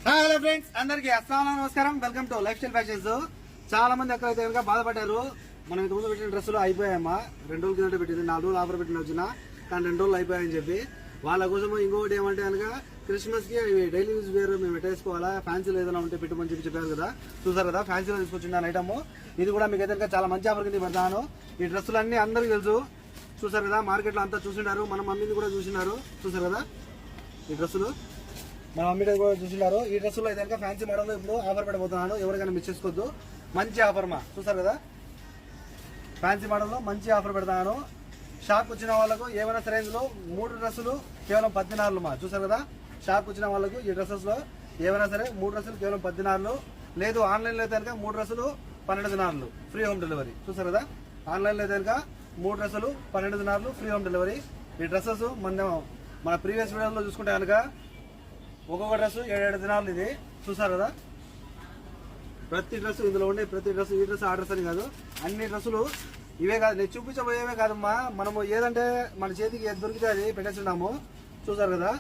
Hello friends, అందరికి అస్సలాము నమస్కారం. Welcome to life style fashions. చాలా మంది ఎక్కడైతే కనుక బాధపడ్డారు. మనం ఇంతకుముందు పెట్టిన డ్రెస్సులు అయిపోయాయమ్మా. 2 రోజుల కింద పెట్టింది, 4 రోజులు ఆఫర్ పెట్టిన వచ్చిన, కానీ 2 రోజులు అయిపోయాయని చెప్పి వాళ్ళ కోసం ఇంకొకటి ఏమంటే కనుక క్రిస్మస్ కి డైలీ యూజ్ వేరు మేము పెట్టేసుకోవాలా, ఫ్యాన్సీలో ఏదైనా ఉంటే పెట్టుమని చెప్పి చెప్పారు కదా. చూసారు కదా, ఫ్యాన్సీలో తీసుకొచ్చిన ఐటమ్ ఇది కూడా మీకు అయితే చాలా మంచి ఆఫర్ కింద పెడతాను. ఈ డ్రెస్సులు అన్ని అందరికీ తెలుసు. చూసారు కదా, మార్కెట్ లో అంతా చూసినారు, మన మమ్మీని కూడా చూసినారు. చూసారు కదా ఈ డ్రెస్సులు మన మమ్మీ కూడా చూసినారు. ఈ డ్రెస్సులో అయితే కనుక ఫ్యాన్సీ మోడల్ ఇప్పుడు ఆఫర్ పెట్టబోతున్నాను, ఎవరికైనా మిస్ చేసుకోవద్దు. మంచి ఆఫర్ మా. చూసారు కదా, ఫ్యాన్సీ మోడల్లో మంచి ఆఫర్ పెడతాను. షాప్ వచ్చిన వాళ్ళకు ఏమైనా రేంజ్ లో 3 డ్రెస్సులు కేవలం 14 మా. చూసారు కదా, షాప్ వచ్చిన వాళ్ళకు ఈ డ్రెస్సెస్ లో ఏమైనా సరే 3 డ్రెస్సులు కేవలం 14. లేదు ఆన్లైన్ లో అయితే కనుక 3 డ్రెస్సులు 12 దినార్లు ఫ్రీ హోమ్ డెలివరీ. చూసారు కదా, ఆన్లైన్ లో అయితే కనుక 3 డ్రెస్సులు 12 దినార్లు ఫ్రీ హోమ్ డెలివరీ. ఈ డ్రెస్సెస్ మన ప్రీవియస్ వీడియోలో చూసుకుంటే కనుక ఒక్కొక్క డ్రెస్ 7 దినాలు ఇది. చూసారు కదా, ప్రతి డ్రెస్ ఇందులో ఉండే ప్రతి డ్రెస్ ఈ డ్రెస్ ఆ డ్రెస్ అని కాదు, అన్ని డ్రెస్సులు ఇవే కాదు, నేను చూపించబోయేవే కాదమ్మా. మనము ఏదంటే మన చేతికి ఏది దొరికితే అది పెట్టేస్తున్నాము. చూసారు కదా,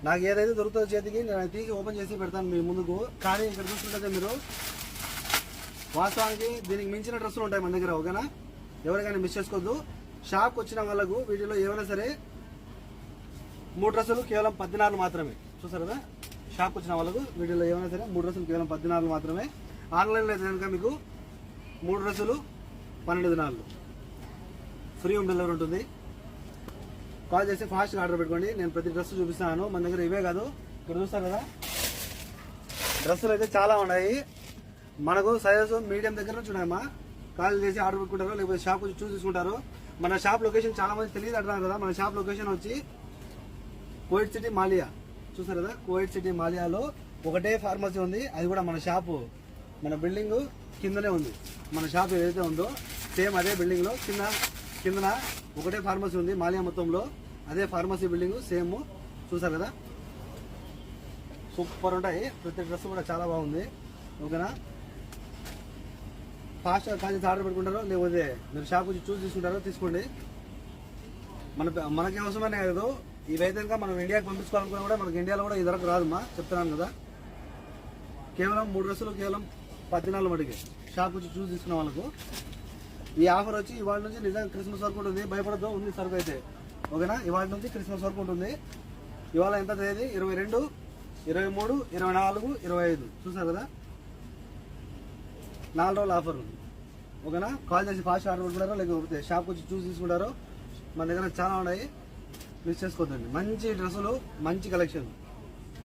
నాకు ఏదైతే దొరుకుతుందో చేతికి నేను తీసి ఓపెన్ చేసి పెడతాను మీ ముందుకు. కానీ ఇక్కడ చూసుకుంటే మీరు వాస్తవానికి దీనికి మించిన డ్రెస్సులు ఉంటాయి మన దగ్గర. ఓకేనా, ఎవరికైనా మిస్ చేసుకోవద్దు. షాప్కి వచ్చిన వాళ్ళకు వీటిలో ఏమైనా సరే 3 డ్రెస్సులు కేవలం 14 మాత్రమే. చూసారు కదా, షాప్కి వచ్చిన వాళ్ళకు వీటిలో ఏమైనా సరే 3 డ్రెస్సులు కేవలం 14 మాత్రమే. ఆన్లైన్లో అయితే కనుక మీకు 3 డ్రెస్సులు 12 దినాలు ఫ్రీ హోమ్ డెలివరీ ఉంటుంది. కాల్ చేసి ఫాస్ట్గా ఆర్డర్ పెట్టుకోండి. నేను ప్రతి డ్రెస్ చూపిస్తాను. మన దగ్గర ఇవే కాదు, ఇక్కడ చూస్తారు కదా డ్రెస్సులు అయితే చాలా ఉన్నాయి. మనకు సైజు మీడియం దగ్గర నుంచి ఉన్నాయమ్మా. కాల్ చేసి ఆర్డర్ పెట్టుకుంటారు, లేకపోతే షాప్ వచ్చి చూసి తీసుకుంటారు. మన షాప్ లొకేషన్ చాలా మంది తెలియదు అంటున్నారు కదా. మన షాప్ లొకేషన్ వచ్చి కోయిట్ సిటీ మాలియా. చూసారు కదా, కోయిట్ సిటీ మాలియాలో ఒకటే ఫార్మసీ ఉంది. అది కూడా మన షాపు మన బిల్డింగ్ కిందనే ఉంది. మన షాప్ ఏదైతే ఉందో సేమ్ అదే బిల్డింగ్ లో కిందన ఒకటే ఫార్మసీ ఉంది మాలియా మొత్తంలో. అదే ఫార్మసీ బిల్డింగ్ సేమ్. చూసారు కదా, సూపర్ ఉంటాయి. ప్రతి డ్రెస్ కూడా చాలా బాగుంది. ఓకేనా, ఫాస్ట్గా కాల్ చేసి ఆర్డర్ పెట్టుకుంటారో, లేకపోతే మీరు షాప్ వచ్చి చూసి తీసుకుంటారో తీసుకోండి. మనకి అవసరమనే కాదు, ఇవైతే ఇంకా మనం ఇండియాకి పంపించుకోవాలనుకున్నా కూడా మనకి ఇండియాలో కూడా ఈ ధరకు రాదమ్మా. చెప్తున్నాను కదా, కేవలం 3 డ్రెస్సులు కేవలం 14 మటుకి షాప్ వచ్చి చూసి తీసుకున్న వాళ్ళకు ఈ ఆఫర్ వచ్చి ఇవాళ నుంచి నిజంగా క్రిస్మస్ వరకు ఉంటుంది. భయపడద్దు, ఉంది సరుకు అయితే. ఓకేనా, ఇవాళ నుంచి క్రిస్మస్ వరకు ఉంటుంది. ఇవాళ ఎంత తేదీ? 22, 23, 24, 25. చూసారు కదా, 4 రోజుల ఆఫర్ ఉంది. ఓకేనా, కాల్ చేసి ఫాస్ట్ ఆర్డర్ పెట్టుకుంటారో, లేకపోతే షాప్ వచ్చి చూసి తీసుకుంటారో. మన దగ్గర చాలా ఉన్నాయి, మిస్ చేసుకోవద్దండి. మంచి డ్రెస్సులు, మంచి కలెక్షన్.